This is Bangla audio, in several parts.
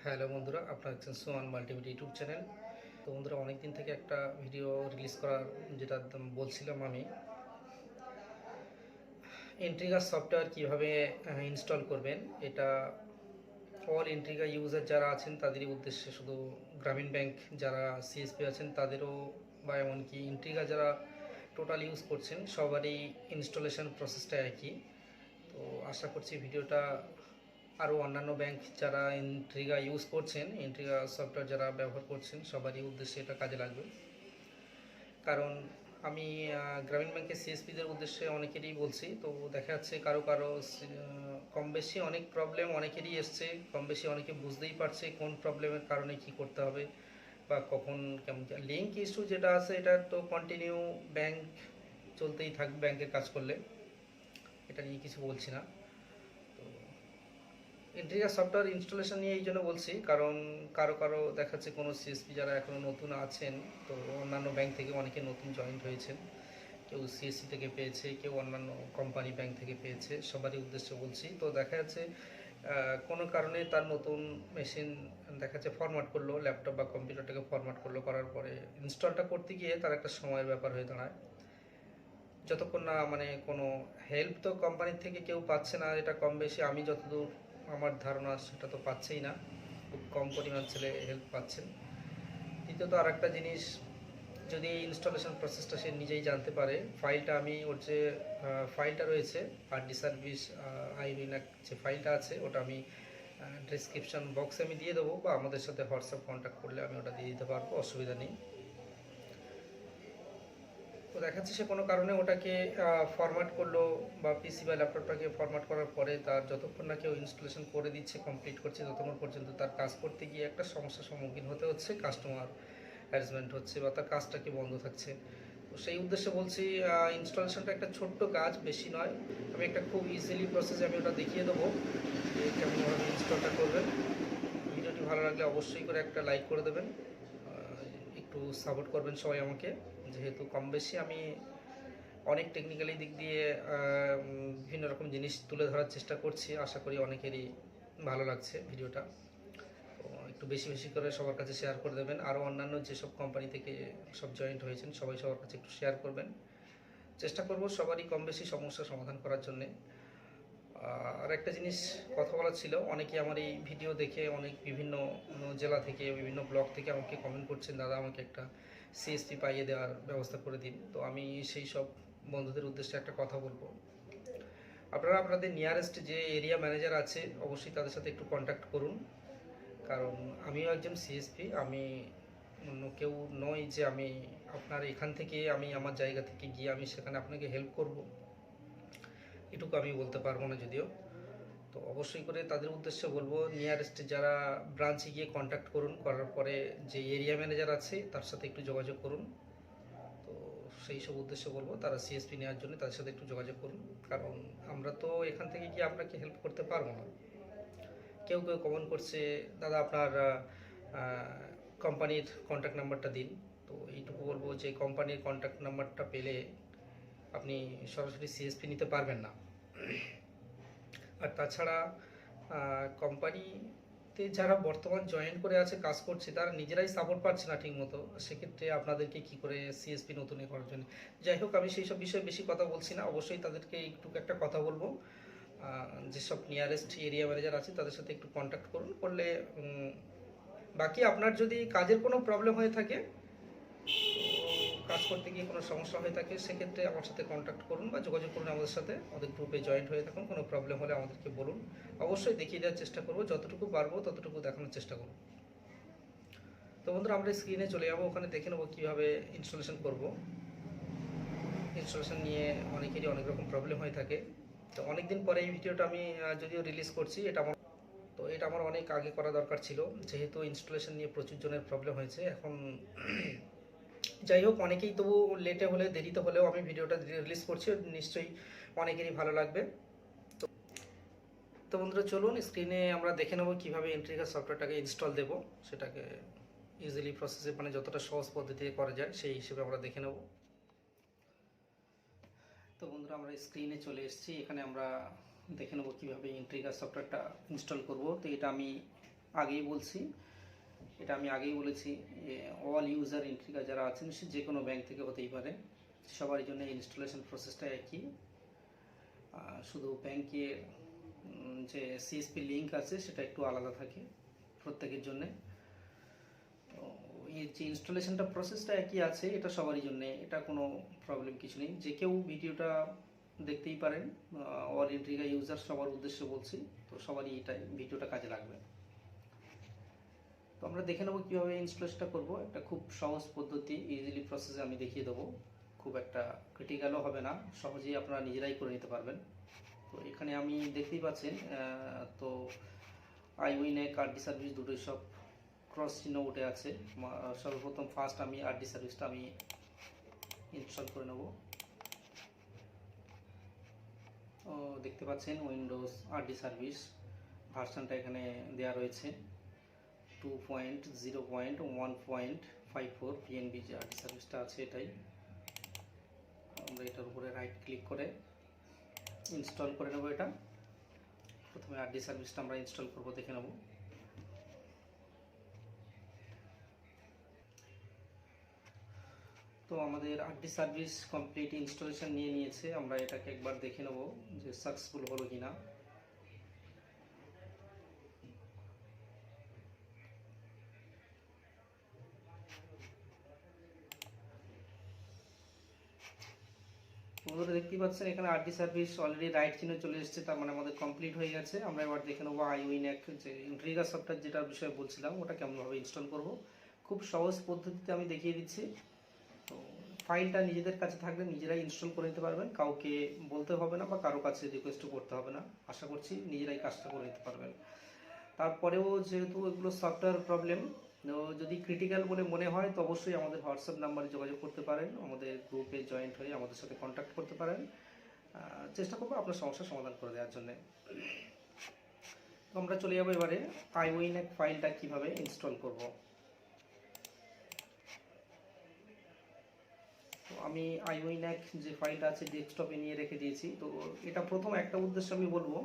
হ্যালো বন্ধুরা, আপনারা দেখছেন সুহান মাল্টিমিডিয়া ইউটিউব চ্যানেল। তো বন্ধুরা, অনেক দিন থেকে একটা ভিডিও রিলিজ করার যেটা বলছিলাম আমি, ইন্ট্রিগা সফটওয়্যার কীভাবে ইনস্টল করবেন। এটা অল ইন্ট্রিগা ইউজার যারা আছেন তাদেরই উদ্দেশ্যে, শুধু গ্রামীণ ব্যাংক যারা সিএসপি আছেন তাদেরও, বা এমনকি ইন্ট্রিগা যারা টোটাল ইউজ করছেন সবারই ইনস্টলেশন প্রসেসটা একই। তো আশা করছি ভিডিওটা আরও অন্যান্য ব্যাংক যারা ইন্ট্রিগা ইউজ করছেন, ইন্ট্রিগা সফটওয়্যার যারা ব্যবহার করছেন সবারই উদ্দেশ্যে এটা কাজে লাগবে। কারণ আমি গ্রামীণ ব্যাংকের সিএসপিদের উদ্দেশ্যে অনেকেরই বলছি, তো দেখা যাচ্ছে কারো কম বেশি অনেক প্রবলেম অনেকেরই এসছে, কম বেশি অনেকে বুঝতেই পারছে কোন প্রবলেমের কারণে কি করতে হবে বা কখন কেমন। লিঙ্ক ইস্যু যেটা আছে এটা তো কন্টিনিউ ব্যাংক চলতেই থাকবে ব্যাংকের কাজ করলে, এটা নিয়ে কিছু বলছি না। ইন্টিগ্রা সফটওয়্যার ইনস্টলেশন নিয়ে এই জন্য বলছি, কারণ কারো দেখাচ্ছে কোনো সিএসপি যারা এখনও নতুন আছেন, তো অন্যান্য ব্যাংক থেকে অনেকে নতুন জয়েন্ট হয়েছেন, কেউ সিএসসি থেকে পেয়েছে, কেউ অন্যান্য কোম্পানি ব্যাংক থেকে পেয়েছে, সবারই উদ্দেশ্যে বলছি। তো দেখা যাচ্ছে কোনো কারণে তার নতুন মেশিন দেখা যাচ্ছে ফরম্যাট করলো, ল্যাপটপ বা কম্পিউটারটাকে ফরম্যাট করলো, করার পরে ইনস্টলটা করতে গিয়ে তার একটা সময়ের ব্যাপার হয়ে দাঁড়ায়। যতক্ষণ না মানে কোনো হেল্প তো কোম্পানির থেকে কেউ পাচ্ছে না, এটা কম বেশি আমি যতদূর আমার ধারণা সেটা তো পাচ্ছেই না, খুব কম পরিমাণ ছেলে হেল্প পাচ্ছেন। দ্বিতীয়ত আর একটা জিনিস, যদি এই ইনস্টলেশন প্রসেসটা সে নিজেই জানতে পারে, ফাইলটা আমি ওর যে ফাইলটা রয়েছে আরডি সার্ভিস iWinNAC যে ফাইলটা আছে ওটা আমি ডিসক্রিপশন বক্সে আমি দিয়ে দেবো, বা আমাদের সাথে হোয়াটসঅ্যাপ কন্ট্যাক্ট করলে আমি ওটা দিয়ে দিতে পারবো, অসুবিধা নেই। তো দেখাচ্ছে সে কোনো কারণে ওটাকে ফরম্যাট করলো, বা পিসি বা ল্যাপটপটাকে ফরম্যাট করার পরে তার যতক্ষণ না কেউ ইনস্টলেশন করে দিচ্ছে, কমপ্লিট করছে, ততক্ষণ পর্যন্ত তার কাজ করতে গিয়ে একটা সমস্যার সম্মুখীন হতে হচ্ছে, কাস্টমার হ্যারাসমেন্ট হচ্ছে বা তার কাজটা কি বন্ধ থাকছে। তো সেই উদ্দেশ্যে বলছি, ইনস্টলেশনটা একটা ছোট্ট কাজ, বেশি নয়। আমি একটা খুব ইজিলি প্রসেসে আমি ওটা দেখিয়ে দেবো যে কেমনভাবে ইনস্টলটা করবেন। ভিডিওটি ভালো লাগলে অবশ্যই করে একটা লাইক করে দেবেন, একটু সাপোর্ট করবেন সবাই আমাকে, যেহেতু কম বেশি আমি অনেক টেকনিক্যালি দিক দিয়ে বিভিন্ন রকম জিনিস তুলে ধরার চেষ্টা করছি। আশা করি অনেকেরই ভালো লাগছে ভিডিওটা। তো একটু বেশি বেশি করে সবার কাছে শেয়ার করে দেবেন। আরও অন্যান্য যেসব কোম্পানি থেকে সব জয়েন্ট হয়েছেন সবাই সবার কাছে একটু শেয়ার করবেন। চেষ্টা করব সবারই কম বেশি সমস্যার সমাধান করার জন্যে। আর একটা জিনিস কথা বলার ছিল, অনেকে আমার এই ভিডিও দেখে অনেক বিভিন্ন জেলা থেকে, বিভিন্ন ব্লক থেকে আমাকে কমেন্ট করছেন, দাদা আমাকে একটা সিএসপি পাইয়ে দেওয়ার ব্যবস্থা করে দিন। তো আমি সেই সব বন্ধুদের উদ্দেশ্যে একটা কথা বলবো, আপনারা আপনাদের নিয়ারেস্ট যে এরিয়া ম্যানেজার আছে অবশ্যই তাদের সাথে একটু কন্ট্যাক্ট করুন। কারণ আমিও একজন সিএসপি, আমি অন্য কেউ নই যে আমি আপনার এখান থেকে আমি আমার জায়গা থেকে গিয়ে আমি সেখানে আপনাকে হেল্প করব, এটুকু আমি বলতে পারবো না যদিও। তো অবশ্যই করে তাদের উদ্দেশ্যে বলবো, নিয়ারেস্ট যারা ব্রাঞ্চে গিয়ে কন্ট্যাক্ট করুন, করার পরে যে এরিয়া ম্যানেজার আছে তার সাথে একটু যোগাযোগ করুন। তো সেই সব উদ্দেশ্যে বলবো তারা সিএসপি নেওয়ার জন্য তাদের সাথে একটু যোগাযোগ করুন, কারণ আমরা তো এখান থেকে গিয়ে আপনাকে হেল্প করতে পারবো না। কেউ কেউ কমেন্ট করছে, দাদা আপনার কোম্পানির কন্ট্যাক্ট নাম্বারটা দিন। তো এইটুকু বলবো যে কোম্পানির কন্ট্যাক্ট নাম্বারটা পেলে আপনি সরাসরি সিএসপি নিতে পারবেন না। আর তাছাড়া কোম্পানিতে যারা বর্তমান জয়েন করে আছে, কাজ করছে, তারা নিজেরাই সাপোর্ট পাচ্ছে না ঠিক মতো, সেক্ষেত্রে আপনাদেরকে কি করে সিএসপি নতুন করার জন্য। যাই হোক, আমি সেই সব বিষয়ে বেশি কথা বলছি না, অবশ্যই তাদেরকে একটু একটা কথা বলবো, যেসব নিয়ারেস্ট এরিয়া ম্যানেজার আছে তাদের সাথে একটু কন্ট্যাক্ট করুন, করলে বাকি আপনার যদি কাজের কোনো প্রবলেম হয়ে থাকে, কাজ করতে গিয়ে কোনো সমস্যা হয়ে থাকে, সেক্ষেত্রে আমার সাথে কন্ট্যাক্ট করুন বা যোগাযোগ করুন আমাদের সাথে, আমাদের গ্রুপে জয়েন্ট হয়ে থাকুন। কোনো প্রবলেম হলে আমাদেরকে বলুন, অবশ্যই দেখিয়ে দেওয়ার চেষ্টা করবো, যতটুকু পারবো ততটুকু দেখানোর চেষ্টা করব। তো বন্ধুরা, আমরা স্ক্রিনে চলে যাবো, ওখানে দেখে নেবো কীভাবে ইনস্টলেশন করব। ইনস্টলেশন নিয়ে অনেকেরই অনেক রকম প্রবলেম হয়ে থাকে। তো অনেক দিন পরে এই ভিডিওটা আমি যদিও রিলিজ করছি, এটা আমার অনেক আগে করা দরকার ছিল, যেহেতু ইনস্টলেশন নিয়ে প্রচুর জনের প্রবলেম হয়েছে এখন। যাই হোক, অনেকেই তবু লেটে হলে দেরিতে হলেও আমি ভিডিওটা রিলিজ করছি, নিশ্চয়ই অনেকেরই ভালো লাগবে। তো বন্ধুরা, চলুন স্ক্রিনে আমরা দেখে নেব কীভাবে ইন্ট্রিগা সফটওয়্যারটাকে ইনস্টল দেব, সেটাকে ইজিলি প্রসেসে মানে যতটা সহজ পদ্ধতিতে করা যায় সেই হিসেবে আমরা দেখে নেব। তো বন্ধুরা, আমরা স্ক্রিনে চলে এসেছি, এখানে আমরা দেখে নেব কীভাবে ইন্ট্রিগা সফটওয়্যারটা ইনস্টল করব। তো এটা আমি আগেই বলছি, এটা আমি আগেই বলেছি, অল ইউজার ইন্ট্রিগা যারা আছেন সে যে কোনো ব্যাংক থেকে হতেই পারে, সবার জন্য ইনস্টলেশন প্রসেসটা একই। শুধু ব্যাংকের যে সিএসপি লিঙ্ক আছে সেটা একটু আলাদা থাকে প্রত্যেকের জন্যে। তো এই যে ইনস্টলেশনটা প্রসেসটা একই আছে, এটা সবারই জন্য, এটা কোনো প্রবলেম কিছু নেই। যে কেউ ভিডিওটা দেখতেই পারেন, অল ইন্ট্রিগা ইউজার সবার উদ্দেশ্যে বলছি, তো সবারই এটা ভিডিওটা কাজে লাগবে। তো আমরা দেখে নেবো কীভাবে ইনস্টলেশনটা করব। একটা খুব সহজ পদ্ধতি, ইজিলি প্রসেসে আমি দেখিয়ে দেবো, খুব একটা ক্রিটিক্যালও হবে না, সহজেই আপনারা নিজেরাই করে নিতে পারবেন। তো এখানে আমি দেখতেই পাচ্ছেন, তো iWinNAC আরডি সার্ভিস দুটোই সব ক্রস চিহ্ন উঠে আছে। সর্বপ্রথম ফার্স্ট আমি আরডি সার্ভিসটা আমি ইনস্টল করে নেব। দেখতে পাচ্ছেন উইন্ডোজ আরডি সার্ভিস ভার্সনটা এখানে দেওয়া রয়েছে 2.0.1.54 পিএনবি যে আরডি সার্ভিসটা আছে এটাই। আমরা এটার উপরে রাইট ক্লিক করে ইনস্টল করে নেব। এটা প্রথমে আরডি সার্ভিসটা আমরা ইনস্টল করব, দেখে নেব। তো আমাদের আরডি সার্ভিস কমপ্লিট ইনস্টলেশন নিয়ে নিয়েছে। আমরা এটাকে একবার দেখে নেব যে সাকসেসফুল হলো কিনা। বন্ধুরা দেখতেই পাচ্ছেন এখানে আরডি সার্ভিস অলরেডি রাইট চিহ্ন চলে এসেছে, তার মানে আমাদের কমপ্লিট হয়ে গেছে। আমরা এবার দেখে নেবো iWinNAC যে ইন্ট্রিগা সফটওয়্যার যেটার বিষয়ে বলছিলাম ওটা কেমনভাবে ইনস্টল করব। খুব সহজ পদ্ধতিতে আমি দেখিয়ে দিচ্ছি। তো ফাইলটা নিজেদের কাছে থাকলে নিজেরাই ইনস্টল করে নিতে পারবেন, কাউকে বলতে হবে না বা কারো কাছে রিকোয়েস্টও করতে হবে না। আশা করছি নিজেরাই কাজটা করে নিতে পারবেন। তারপরেও যেহেতু এগুলো সফটওয়্যার প্রবলেম, যদি ক্রিটিক্যাল বলে মনে হয় তো অবশ্যই আমাদের হোয়াটসঅ্যাপ নাম্বারে যোগাযোগ করতে পারেন, আমাদের গ্রুপে জয়েন্ট হয়ে আমাদের সাথে কন্ট্যাক্ট করতে পারেন। চেষ্টা করবো আপনার সমস্যার সমাধান করে দেওয়ার জন্য। তো আমরা চলে যাবো এবারে iWinNAC ফাইলটা কিভাবে ইনস্টল করব। তো আমি iWinNAC যে ফাইলটা আছে ডেস্কটপে নিয়ে রেখে দিয়েছি। তো এটা প্রথম একটা উদ্দেশ্য আমি বলবো,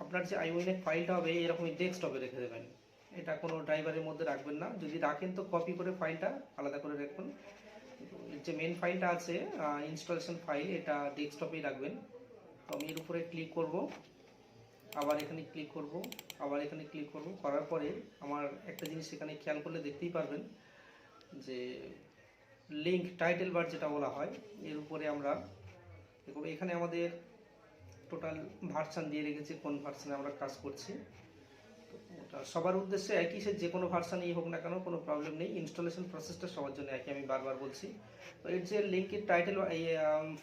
আপনার যে iWinNAC ফাইলটা হবে এরকমই ডেস্কটপে রেখে দেবেন, এটা কোনো ড্রাইভারের মধ্যে রাখবেন না। যদি রাখেন তো কপি করে ফাইলটা আলাদা করে রাখবেন। যে মেন ফাইলটা আছে ইনস্টলেশন ফাইল, এটা ডেস্কটপেই রাখবেন। তো আমি এর উপরে ক্লিক করব, আবার এখানে ক্লিক করব, আবার এখানে ক্লিক করব। করার পরে আমার একটা জিনিস এখানে খেয়াল করলে দেখতেই পারবেন যে লিঙ্ক টাইটেল বার যেটা বলা হয়, এর উপরে আমরা দেখব এখানে আমাদের টোটাল ভার্সন দিয়ে রেখেছি, কোন ভার্সনে আমরা কাজ করছি। তো ওটা সবার উদ্দেশ্যে একই, সে যে কোনো ভার্সনই হোক না কেন কোনো প্রবলেম নেই, ইনস্টলেশন প্রসেসটা সবার জন্য একই, আমি বারবার বলছি। তো এর যে লিঙ্কের টাইটেল, এই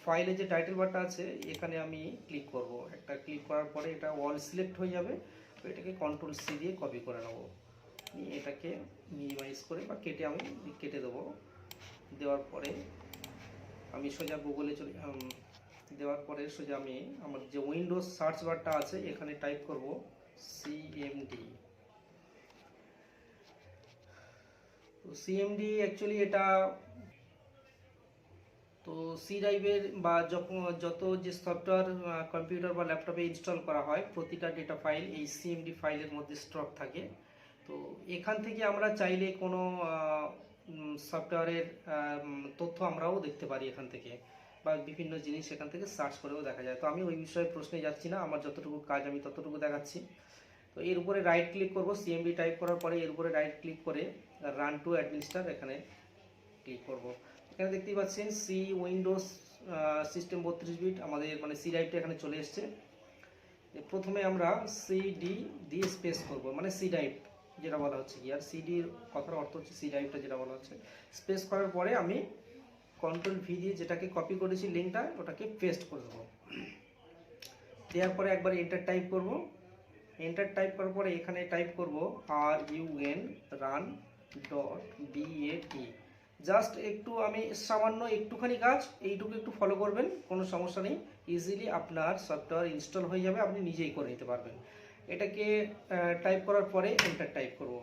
ফাইলে যে টাইটেল বারটা আছে এখানে আমি ক্লিক করব। একটা ক্লিক করার পরে এটা অল সিলেক্ট হয়ে যাবে। তো এটাকে কন্ট্রোল-C দিয়ে কপি করে নেব। এটাকে মিনিমাইজ করে বা আমি কেটে দেবো। দেওয়ার পরে আমি সোজা গুগলে চলে দেওয়ার পরে সোজা আমি আমার যে উইন্ডোজ সার্চ বারটা আছে এখানে টাইপ করব CMD। তো CMD অ্যাকচুয়ালি এটা তো সি ড্রাইভের বা যত যে সফটওয়্যার কম্পিউটার বা ল্যাপটপে ইনস্টল করা হয় প্রতিটা ডেটা ফাইল এই CMD ফাইলের মধ্যে স্টক থাকে। তো এখান থেকে আমরা চাইলে কোনো সফটওয়্যারের তথ্য আমরাও দেখতে পারি এখান থেকে, বা বিভিন্ন জিনিস এখান থেকে সার্চ করেও দেখা যায়। তো আমি ওই বিষয়ে প্রশ্নে যাচ্ছি না, আমার যতটুকু কাজ আমি ততটুকু দেখাচ্ছি। তো এর উপরে রাইট ক্লিক করব, CMD টাইপ করার পরে এর উপরে রাইট ক্লিক করে রান টু অ্যাডমিনিস্টার এখানে ক্লিক করব। এখানে দেখতেই পাচ্ছেন সি উইন্ডোজ সিস্টেম 32 বিট আমাদের মানে সি ড্রাইভটা এখানে চলে এসছে। প্রথমে আমরা সিডি দিয়ে স্পেস করব, মানে সি ড্রাইভ যেটা বলা হচ্ছে কি, আর সিডির কথার অর্থ হচ্ছে সি ড্রাইভটা যেটা বলা হচ্ছে। স্পেস করার পরে আমি কন্ট্রোল-V দিয়ে যেটাকে কপি করেছি লিঙ্কটা ওটাকে পেস্ট করে দেবো। দেওয়ার পরে একবার এন্টার টাইপ করব। এন্টার টাইপ করার পরে এখানে টাইপ করব run.bat। জাস্ট একটু আমি সামান্য একটুখানি কাজ, এইটুকু একটু ফলো করবেন, কোনো সমস্যা নেই, ইজিলি আপনার সফটওয়্যার ইনস্টল হয়ে যাবে, আপনি নিজেই করে নিতে পারবেন। এটাকে টাইপ করার পরে এন্টার টাইপ করব।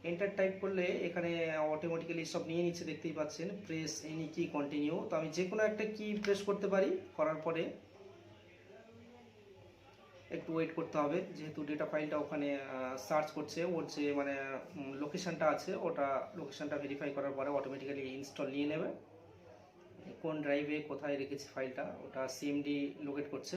এন্টার টাইপ করলে এখানে অটোমেটিক্যালি সব নিয়ে নিচ্ছে, দেখতেই পাচ্ছেন। প্রেস এনি কি কন্টিনিউ, তো আমি যে কোনো একটা কি প্রেস করতে পারি, করার পরে একটু ওয়েট করতে হবে, যেহেতু ডেটা ফাইলটা ওখানে সার্চ করছে, ওর যে মানে লোকেশনটা আছে ওটা লোকেশনটা ভেরিফাই করার পরে অটোমেটিক্যালি ইনস্টল নিয়ে নেবে। কোন ড্রাইভে কোথায় রেখেছি ফাইলটা ওটা সিএমডি লোকেট করছে।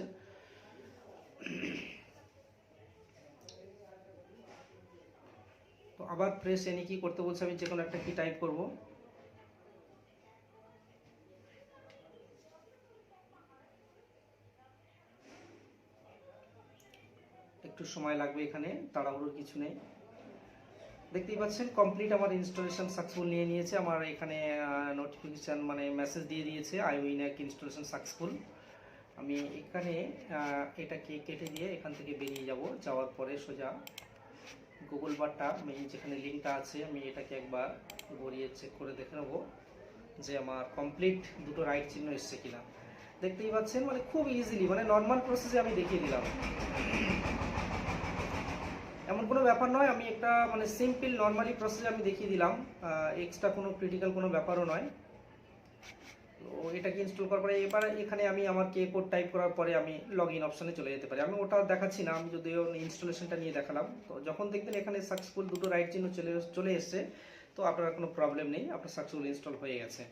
তো আবার প্রেস এনি কি করতে বলছে, আমি যে কোনো একটা কি টাইপ করব। একটু সময় লাগবে, এখানে তাড়াহুড়োর কিছু নেই। দেখতেই পাচ্ছেন কমপ্লিট আমার ইনস্টলেশন সাকসেসফুল নিয়ে নিয়েছে। আমার এখানে নোটিফিকেশান মানে মেসেজ দিয়ে দিয়েছে iWinNAC ইনস্টলেশন সাকসেসফুল। আমি এখানে এটাকে কেটে দিয়ে এখান থেকে বেরিয়ে যাব। যাওয়ার পরে সোজা গুগল বারটা আমি যেখানে লিঙ্কটা আছে আমি এটাকে একবার ঘুরিয়ে চেক করে দেখে নেব যে আমার কমপ্লিট দুটো রাইট চিহ্ন এসছে কিনা। দেখতেই পাচ্ছেন মানে খুব ইজিলি মানে নর্মাল প্রসেসে আমি দেখিয়ে দিলাম, এমন কোনো ব্যাপার নয়। আমি একটা মানে সিম্পল নর্মালি প্রসেসে আমি দেখিয়ে দিলাম, এক্সট্রা কোনো ক্রিটিক্যাল কোনো ব্যাপারও নয়। তো এটাকে ইনস্টল করার পরে এবার এখানে আমি আমার কে কোড টাইপ করার পরে আমি লগ ইন অপশানে চলে যেতে পারি। আমি ওটা দেখাচ্ছি না, আমি যদিও ইনস্টলেশনটা নিয়ে দেখালাম। তো যখন দেখবেন এখানে সাকসেসফুল দুটো রাইট চিহ্ন চলে এসছে, তো আপনার কোনো প্রবলেম নেই, আপনার সাকসেসফুল ইনস্টল হয়ে গেছে।